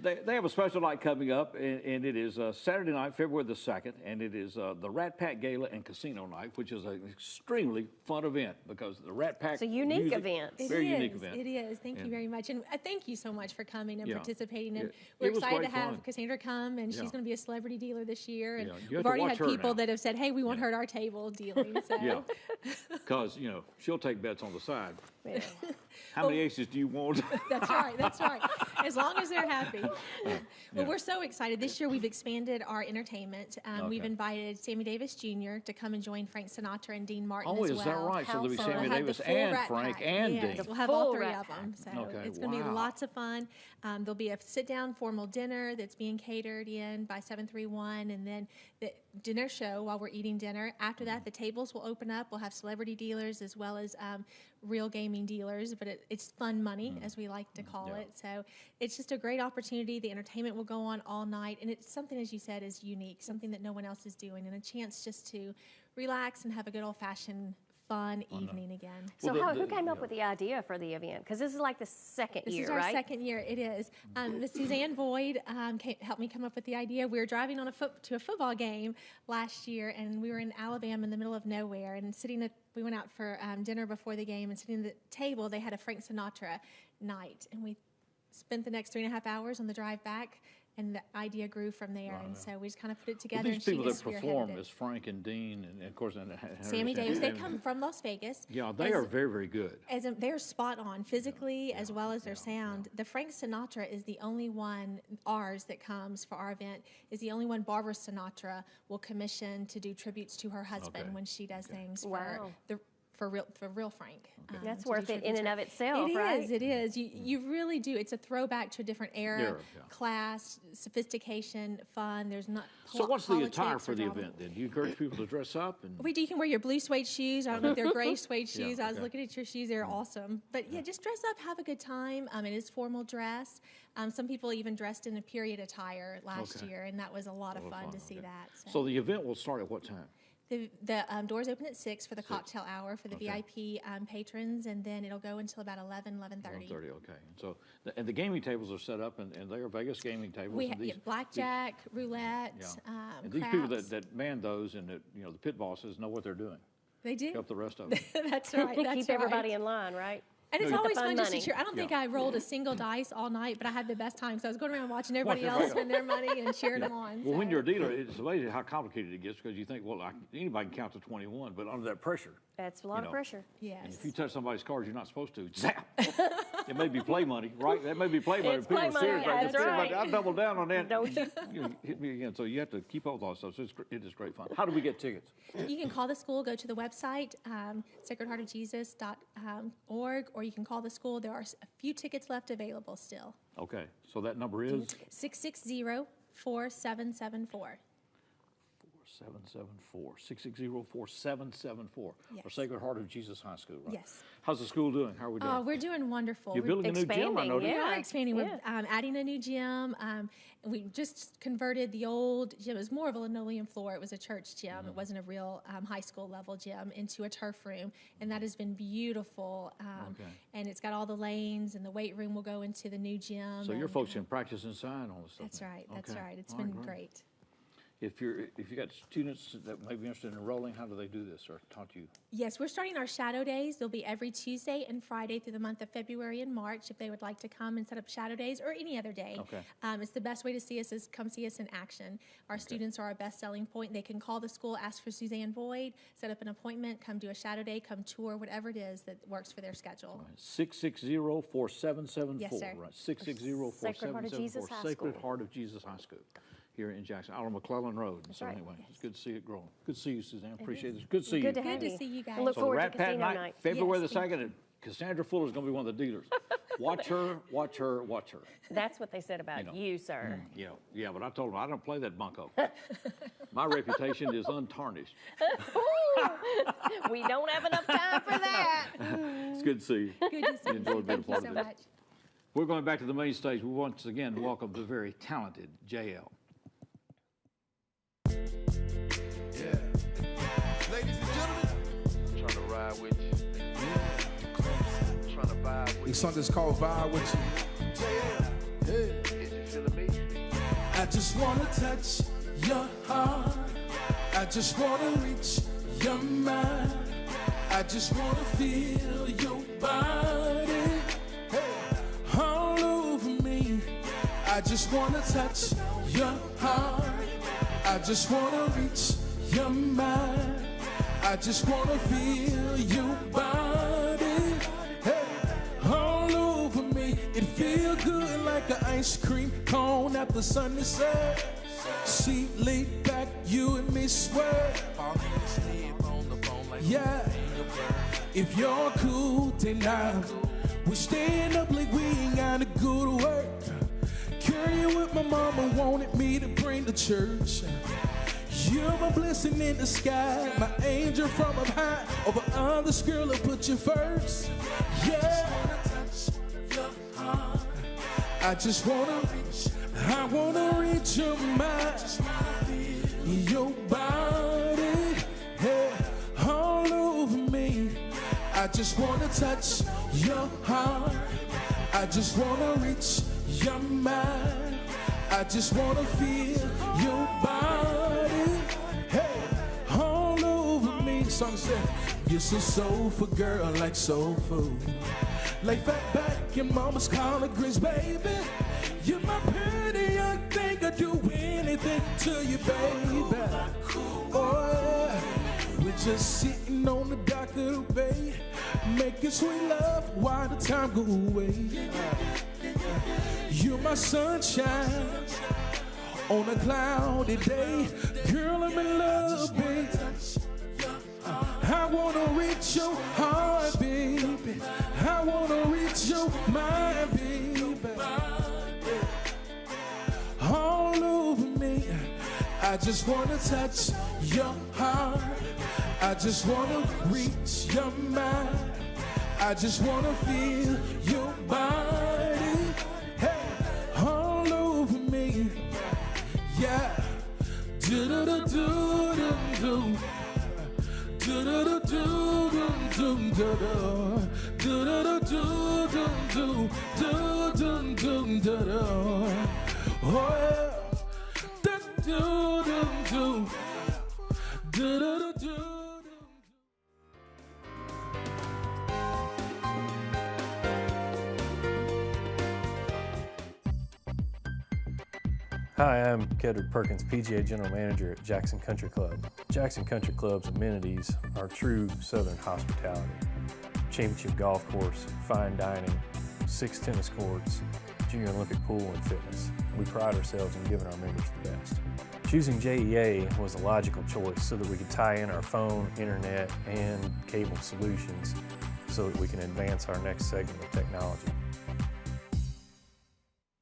They have a special night coming up, and it is Saturday night, February the 2nd, and it is the Rat Pack Gala and Casino Night, which is an extremely fun event because the Rat Pack It's a unique music, event. Very unique event. It is. Thank you And- very much. And thank you so much for coming and Yeah. participating. And Yeah. we're It was excited to great have fun. Cassandra come, and Yeah. she's going to be a celebrity dealer this year. And Yeah. You have we've to already watch had her people now. that have said, hey, we want her at our table dealing. So. Yeah, because, you know, she'll take bets on the side. Yeah. How many aces do you want? That's right. That's right. As long as they're happy. Well, we're so excited. This year we've expanded our entertainment. We've Okay. invited Sammy Davis Jr. to come and join Frank Sinatra and Dean Martin Oh, as is well. that right? So there'll be How Sammy fun. We'll have Davis the full and Rat Frank Pack. and Yes, Dean. we'll have Full all 3 Rat of them. So Okay, it's going to be wow. lots of fun. There'll be a sit-down formal dinner that's being catered in by 731, and then the dinner show while we're eating dinner. After that, the tables will open up. We'll have celebrity dealers as well as real gaming dealers, but it's fun money, as we like to call Yeah. it. So it's just a great opportunity. The entertainment will go on all night, and it's something, as you said, is unique, something that no one else is doing, and a chance just to relax and have a good old-fashioned fun evening again. So who came up with the idea for the event? Because this is like the second year, This is our right? second year. It is. Miss Suzanne Boyd helped me come up with the idea. We were driving on to a football game last year, and we were in Alabama in the middle of nowhere. And we went out for dinner before the game, and sitting at the table, they had a Frank Sinatra night, and we spent the next 3.5 hours on the drive back. And the idea grew from there, and so we just kind of put it together. Well, these people that and she perform spearheaded it. is Frank and Dean, and of course, and Sammy Davis. They come from Las Vegas. Yeah, they are very, very good. They're spot on physically as well as their sound. The Frank Sinatra is the only one, ours that comes for our event, is the only one Barbara Sinatra will commission to do tributes to her husband when she does things for real Frank. That's worth it in and of itself, It right? is, it is. You really do. It's a throwback to a different era, class, sophistication, fun. There's not So what's the attire politics for or the drama. event then? Do you encourage people to dress up? And We do. You can wear your blue suede shoes. I don't know if they're gray suede shoes. I was okay. looking at your shoes. They're awesome. But yeah, just dress up, have a good time. It is formal dress. Some people even dressed in a period attire last year, and that was a lot of fun to see that. So the event will start at what time? The doors open at 6 for the cocktail hour for the VIP patrons, and then it'll go until about 11:30. 11:30, okay. So, and the gaming tables are set up, and they are Vegas gaming tables. We and have blackjack, roulette, and these people craps. that man those, and the pit bosses know what they're doing. They do. Help the rest of them. That's right. That's Keep everybody in line, right? And it's With the always fun fun just to money. cheer. I don't think I rolled a single dice all night, but I had the best time. So I was going around watching everybody Watch else everybody spend their money and cheering them on. Well, when you're a dealer, it's amazing how complicated it gets because you think, well, anybody can count to 21, but under that pressure. That's a lot of pressure. Yes. And if you touch somebody's cards you're not supposed to, zap. It may be play money, right? That may be play money. It's People play are serious. money, that's right. I doubled down on that. Don't you? You hit me again. So you have to keep up with all that stuff. So it is great fun. How do we get tickets? You can call the school, go to the website, sacredheartofjesus.org, or you can call the school. There are a few tickets left available still. Okay. So that number is? 660-4774. 660-4774. Or Yes. Sacred Heart of Jesus High School, right? Yes. How's the school doing? How are we doing? Oh, we're doing wonderful. You're building a new gym, I noticed. We are expanding. We're adding a new gym. And we just converted the old gym. It was more of a linoleum floor. It was a church gym. It wasn't a real high school level gym, into a turf room. And that has been beautiful. And it's got all the lanes, and the weight room will go into the new gym. So your folks can practice inside and all this stuff. That's right. That's Okay. right. It's All been right, great. If you got students that may be interested in enrolling, how do they do this or talk to you? Yes, we're starting our shadow days. They'll be every Tuesday and Friday through the month of February and March if they would like to come and set up shadow days or any other day. Okay. It's the best way to see us is come see us in action. Our students are our best selling point. They can call the school, ask for Suzanne Boyd, set up an appointment, come do a shadow day, come tour, whatever it is that works for their schedule. 660-4774. Yes, sir. Right. 660-4774. Sacred Heart of Jesus High Sacred School. Heart of Jesus High School here in Jackson, out on McClellan Road. So right. anyway, it's good to see it growing. Good to see you, Suzanne. Appreciate it. Good to see you. Good to have Good you. to see you guys. I look So forward Rat to Pat casino night, night. February the Yes, thank 2nd, and Cassandra Fuller's going to be one of the dealers. Watch her, watch her, watch her. That's what they said about you, sir. Yeah, but I told them I don't play that bunko. My reputation is untarnished. We don't have enough time for that. It's good to see you. Good to see you. Enjoyed being a Thank you part so of this. much. We're going back to the main stage. We once again welcome the very talented JL. Ladies and gentlemen, I'm trying to ride with you. I'm trying to vibe with you. This song is called Vibe with You. Is you feeling me? I just wanna touch your heart. I just wanna reach your mind. I just wanna feel your body all over me. I just wanna touch your heart. I just wanna reach your mind. I just wanna feel your body all over me. It feel good like an ice cream cone after sunny set. See, lay back, you and me swear. Yeah, if you're cool tonight, we're staying up like we ain't gotta go to work. Carrying what my mama wanted me to bring to church. You're my blessing in the sky, my angel from up high. Over others, girl, I put you first. Yeah, I just wanna reach, I wanna reach your mind, your body, hey, all over me. just wanna touch your heart. I just wanna reach your mind. I just wanna feel your body. Hey, all over me. Song said, you're so soulful, girl, like soul food. Like fat back in mama's collard greens, baby. You're my pretty young thing. I'd do anything to you, baby. Oh, yeah. We're just sitting on the dock of the bay, making sweet love while the time go away. You're my sunshine on a cloudy day. Girl, I'm in love, baby. I wanna reach your heart, baby. I wanna reach your mind, baby. All over me. I just wanna touch your heart. I just wanna reach your mind. I just wanna feel your body. Hey, all over me. Yeah. Do-do-do-do-do-do. Do-do-do-do-do-do-do. Do-do-do-do-do-do. Do-do-do-do-do. Oh yeah. Do-do-do-do. Do-do-do-do. Hi, I'm Kedrick Perkins, PGA General Manager at Jackson Country Club. Jackson Country Club's amenities are true Southern hospitality. Championship golf course, fine dining, 6 tennis courts, Junior Olympic pool and fitness. We pride ourselves in giving our members the best. Choosing JEA was a logical choice so that we could tie in our phone, internet, and cable solutions so that we can advance our next segment of technology.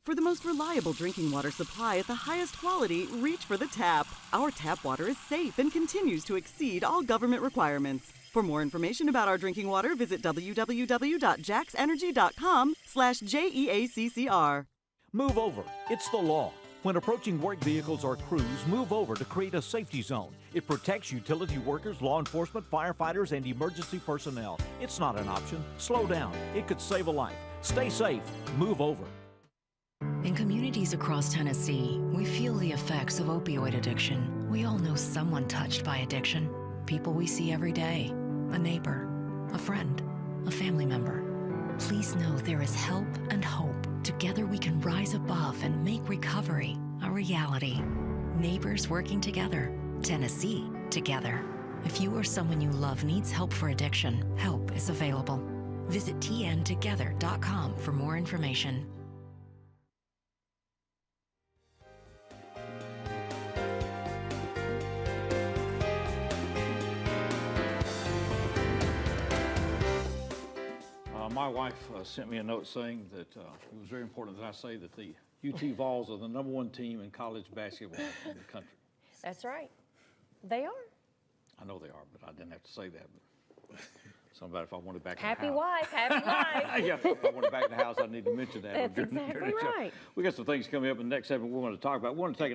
For the most reliable drinking water supply at the highest quality, reach for the tap. Our tap water is safe and continues to exceed all government requirements. For more information about our drinking water, visit www.jaxenergy.com/JEACCR. Move over. It's the law. When approaching work vehicles or crews, move over to create a safety zone. It protects utility workers, law enforcement, firefighters, and emergency personnel. It's not an option. Slow down. It could save a life. Stay safe. Move over. In communities across Tennessee, we feel the effects of opioid addiction. We all know someone touched by addiction. People we see every day. A neighbor, a friend, a family member. Please know there is help and hope. Together we can rise above and make recovery a reality. Neighbors working together. Tennessee together. If you or someone you love needs help for addiction, help is available. Visit tntogether.com for more information. My wife sent me a note saying that it was very important that I say that the UT Vols are the #1 team in college basketball in the country. That's right. They are. I know they are, but I didn't have to say that. But something about if I wanted back Happy in the house. wife, happy life. Yeah, if I wanted back in the house, I need to mention that. That's during exactly the show. right. We got some things coming up in the next segment we want to talk about. We want to take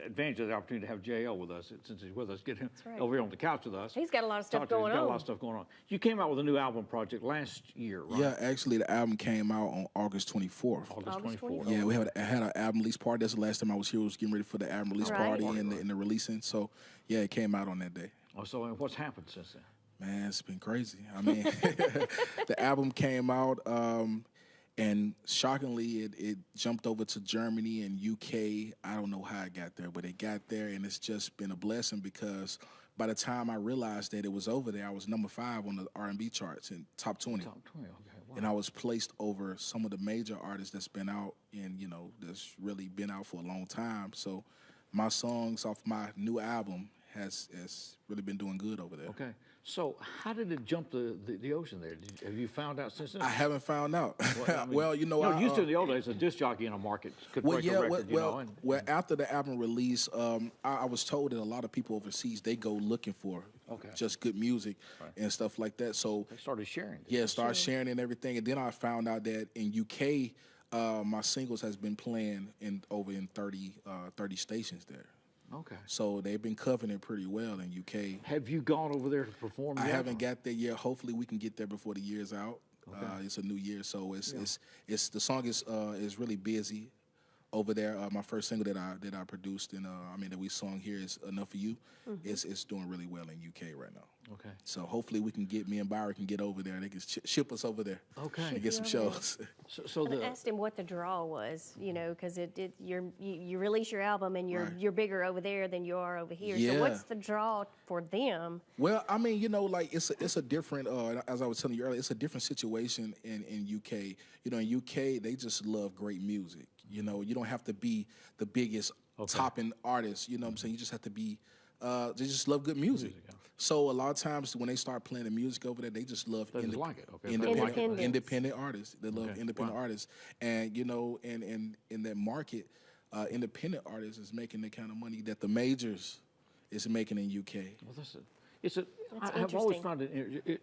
advantage of the opportunity to have JL with us, since he's with us, get him right. over here on the couch with us. He's got a lot of stuff Talk to him. going He's got a on. lot of stuff going on. You came out with a new album project last year, right? Yeah, actually, the album came out on August 24th. August 24th. Yeah, we had an album release party. That's the last time I was here. We was getting ready for the album release party and the releasing. So, yeah, it came out on that day. Oh, so what's happened since then? Man, it's been crazy. I mean, the album came out, and shockingly, it jumped over to Germany and UK. I don't know how it got there, but it got there, and it's just been a blessing because by the time I realized that it was over there, I was #5 on the R&B charts in top 20. Top 20, okay. Wow. And I was placed over some of the major artists that's been out and, that's really been out for a long time. So my songs off my new album has really been doing good over there. Okay. So how did it jump the ocean there? Have you found out since then? I haven't found out. Well, I used to in the old days, a disc jockey in a market could break a record, Well, after the album release, I was told that a lot of people overseas, they go looking for just good music and stuff like that. So they started sharing. Started sharing and everything. And then I found out that in UK, my singles has been playing over in 30 stations there. Okay. So they've been covering it pretty well in UK. Have you gone over there to perform I yet? haven't got there yet. Hopefully we can get there before the year's out. Okay. It's a new year, so it's the song is really busy over there. My first single that I produced and that we sung here is Enough for You. It's doing really well in UK right now. Okay. So hopefully we can get me and Byron can get over there. They can ship us over there. Okay. And get some shows. So I asked him what the draw was, because you release your album and you're bigger over there than you are over here. Yeah. So what's the draw for them? Well, I mean, it's a different. As I was telling you earlier, it's a different situation in UK. In UK they just love great music. You don't have to be the biggest topping artist. You know what I'm saying? You just have to be. They just love good music. So a lot of times when they start playing the music over there, they just love independent artists. They love independent artists, and in that market, independent artists is making the kind of money that the majors is making in UK. Well, I've always found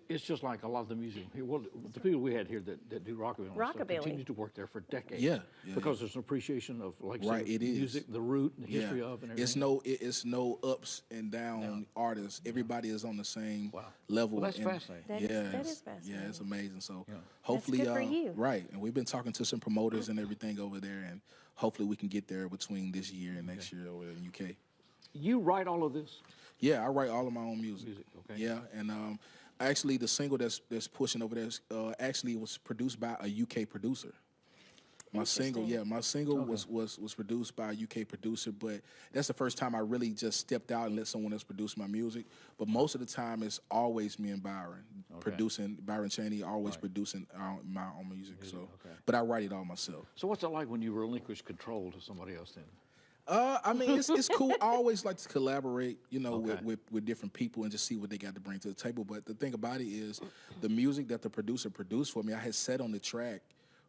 it's just like a lot of the music here. Well, the people we had here that do rockabilly continue to work there for decades. Yeah, because there's an appreciation of music, the root, and the history of, and everything. It's no ups and down artists. Everybody is on the same level. Well, that's fascinating. That is fascinating. Yeah, it's amazing. So hopefully, that's good for you. Right, and we've been talking to some promoters and everything over there, and hopefully we can get there between this year and next year over in UK. You write all of this? Yeah, I write all of my own music. Okay. Yeah, and actually the single that's pushing over there actually was produced by a UK producer. My single was produced by a UK producer, but that's the first time I really just stepped out and let someone else produce my music. But most of the time, it's always me and Byron producing. Byron Cheney always producing my own music. But I write it all myself. So what's it like when you relinquish control to somebody else then? I mean, it's cool. I always like to collaborate, with different people and just see what they got to bring to the table. But the thing about it is the music that the producer produced for me, I had sat on the track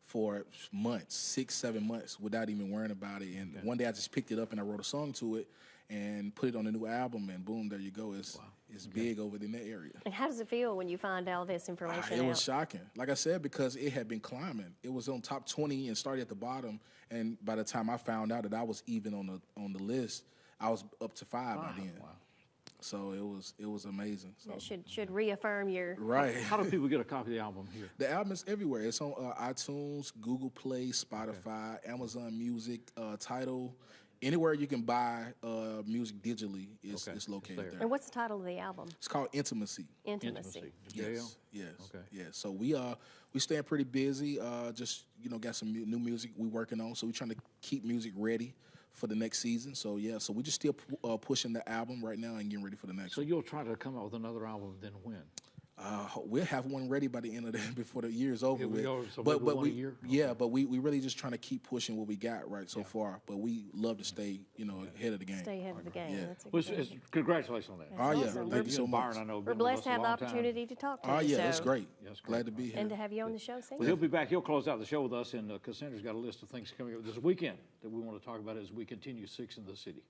for months, 6-7 months, without even worrying about it. And one day I just picked it up and I wrote a song to it and put it on a new album, and boom, there you go. It's big over in that area. And how does it feel when you find all this information It was shocking. Like I said, because it had been climbing. It was on top 20 and started at the bottom. And by the time I found out that I was even on the list, I was up to 5 by then. Wow. So it was amazing. So. That should reaffirm your right. How do people get a copy of the album here? The album is everywhere. It's on iTunes, Google Play, Spotify, Amazon Music, Tidal. Anywhere you can buy music digitally is located there. And what's the title of the album? It's called Intimacy. Intimacy. Yes. Okay. Yeah. So we staying pretty busy. Just got some new music we working on. So we're trying to keep music ready for the next season. So so we just still pushing the album right now and getting ready for the next. So you'll try to come out with another album then when? We'll have one ready by the end of before the year's over with. So but we we really just trying to keep pushing what we got so far. But we love to stay ahead of the game. Stay ahead of the game. Yeah. That's congratulations on that. Awesome. Thank you so much. I know we're blessed to have the opportunity to talk to you. That's great. Glad to be here. And to have you on the show. Well, he'll be back. He'll close out the show with us, and Cassandra's got a list of things coming up this weekend that we want to talk about as we continue Six in the City.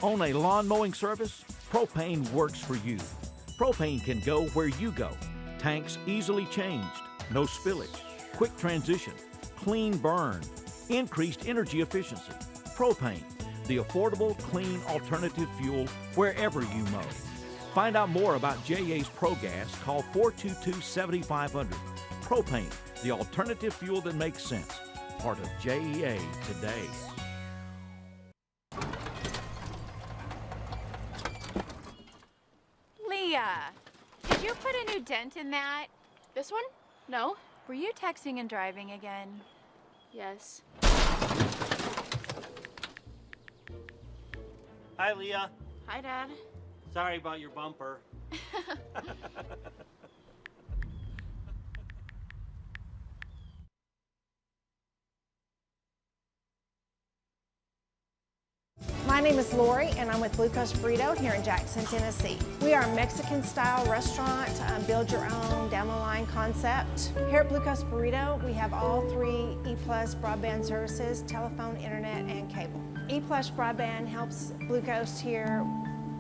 Own a lawn mowing service? Propane works for you. Propane can go where you go. Tanks easily changed, no spillage, quick transition, clean burn, increased energy efficiency. Propane, the affordable, clean alternative fuel wherever you mow. Find out more about JA's ProGas. Call 422-7500. Propane, the alternative fuel that makes sense. Part of JEA today. Did you put a new dent in that? This one? No. Were you texting and driving again? Yes. Hi, Leah. Hi, Dad. Sorry about your bumper. My name is Lori, and I'm with Blue Coast Burrito here in Jackson, Tennessee. We are a Mexican-style restaurant, build your own, down the line concept. Here at Blue Coast Burrito, we have all 3 E+ broadband services, telephone, internet, and cable. E+ broadband helps Blue Coast here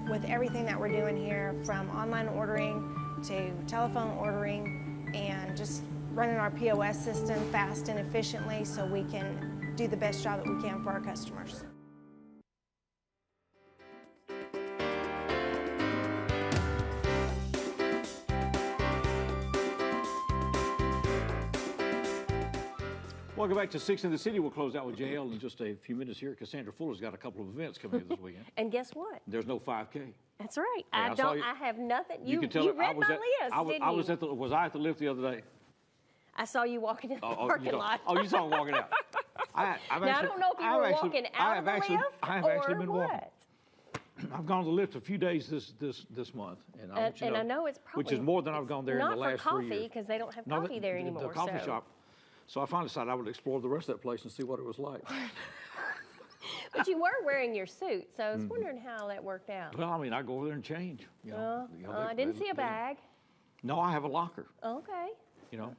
with everything that we're doing here, from online ordering to telephone ordering and just running our POS system fast and efficiently so we can do the best job that we can for our customers. Welcome back to 6 in the City. We'll close out with JL in just a few minutes here. Cassandra Fuller's got a couple of events coming in this weekend. And guess what? There's no 5K. That's right. I saw you. I have nothing. You can tell you her read my list, didn't you? Was I at the lift the other day? I saw you walking in the parking lot. Oh, you saw me walking out. I don't know if you were walking out of the lift I have actually been walking. I've gone to the lift a few days this month, and I know it's probably which is more than I've gone there in the last 3 years. Not for coffee because they don't have coffee there anymore. The coffee shop. So I finally decided I would explore the rest of that place and see what it was like. But you were wearing your suit, so I was wondering how that worked out. Well, I mean, I go over there and change. I didn't see a bag. No, I have a locker. Okay. You know.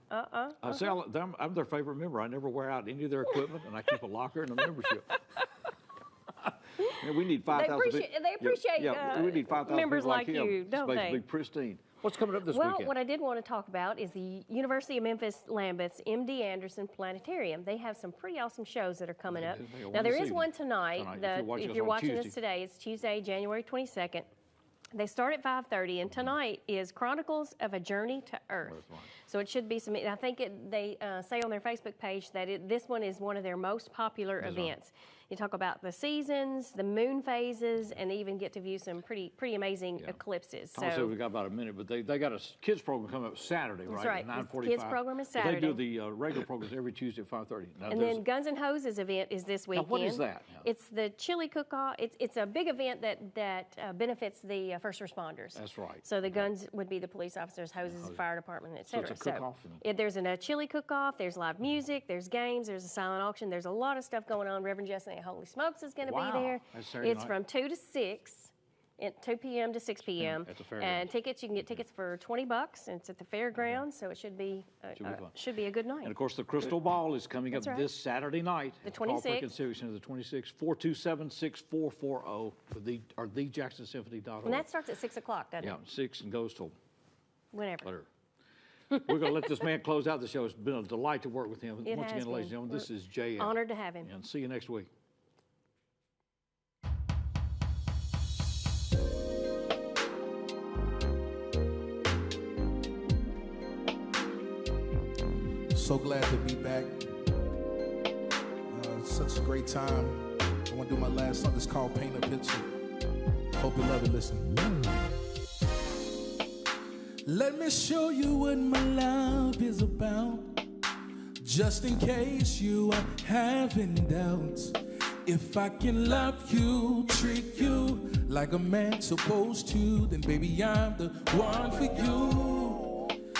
I'm their favorite member. I never wear out any of their equipment, and I keep a locker and a membership. We need 5,000. They appreciate we need 5,000 members people like him. you, don't it's basically they? Pristine. What's coming up this weekend? Well, what I did want to talk about is the University of Memphis Lambeth's M.D. Anderson Planetarium. They have some pretty awesome shows that are coming up. Now, there is one tonight. If you're watching us today, it's Tuesday, January 22nd. They start at 5:30, and tonight is Chronicles of a Journey to Earth. So it should be some. I think they say on their Facebook page that this one is one of their most popular events. You talk about the seasons, the moon phases, and they even get to view some pretty amazing eclipses. Tom said we've got about a minute, but they got a kids program coming up Saturday, That's right? right. At 9:45. Kids program is Saturday. But they do the regular programs every Tuesday at 5:30. And then Guns and Hoses event is this weekend. Now, what is that? It's the chili cook-off. It's a big event that benefits the first responders. That's right. So the guns would be the police officers, hoses, the fire department, et cetera. So it's a cook-off. There's a chili cook-off. There's live music. There's games. There's a silent auction. There's a lot of stuff going on. Reverend Justin Holy Smokes is going to be there. It's from 2 to 6. At 2 p.m. to 6 p.m. At the fairgrounds. And tickets, you can get tickets for $20, and it's at the fairgrounds, so it should be a good night. And of course, the Crystal Ball is coming up this Saturday night. The 26th. The 26th, 427-6440 or thejacksonsymphony.org. And that starts at 6 o'clock, doesn't it? Yeah, 6 and goes till whenever. We're going to let this man close out the show. It's been a delight to work with him. It Once has again, ladies and been. gentlemen, this is JL. Honored to have him. And see you next week. So glad to be back. Such a great time. I want to do my last song. It's called Paint a Picture. Hope you love it. Listen. Let me show you what my love is about. Just in case you are having doubts. If I can love you, treat you like a man's supposed to, then baby, I'm the one for you.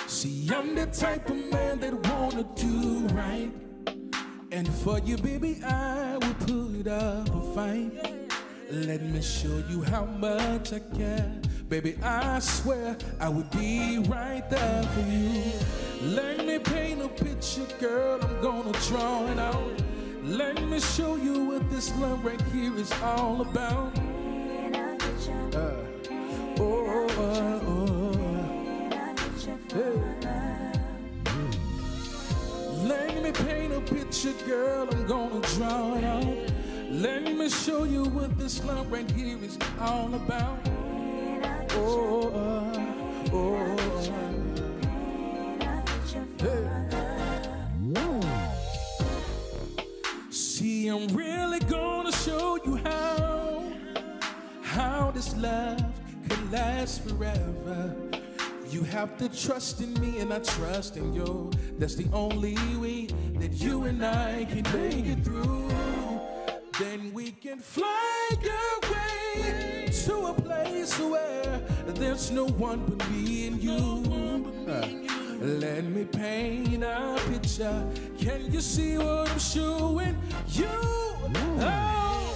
See, I'm the type of man that wanna do right. And for you, baby, I will put up a fight. Let me show you how much I care. Baby, I swear I would be right there for you. Let me paint a picture, girl, I'm gonna draw it out. Let me show you what this love right here is all about. Let me paint a picture, girl, I'm gonna draw it out. Let me show you what this love right here is all about. See, I'm really gonna show you how this love can last forever. You have to trust in me and I trust in you. That's the only way that you and I can make it through. Then we can fly away to a place where there's no one but me and you. Let me paint a picture. Can you see what I'm showing you? Oh,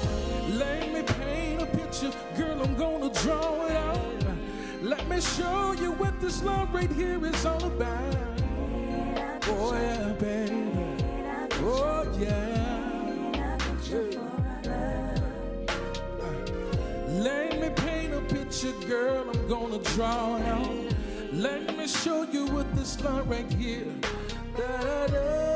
let me paint a picture. Girl, I'm gonna draw it out. Let me show you what this love right here is all about. Oh yeah, baby. Oh yeah. Let me paint a picture, girl, I'm gonna draw it out. Let me show you what this line right here. Da, da, da.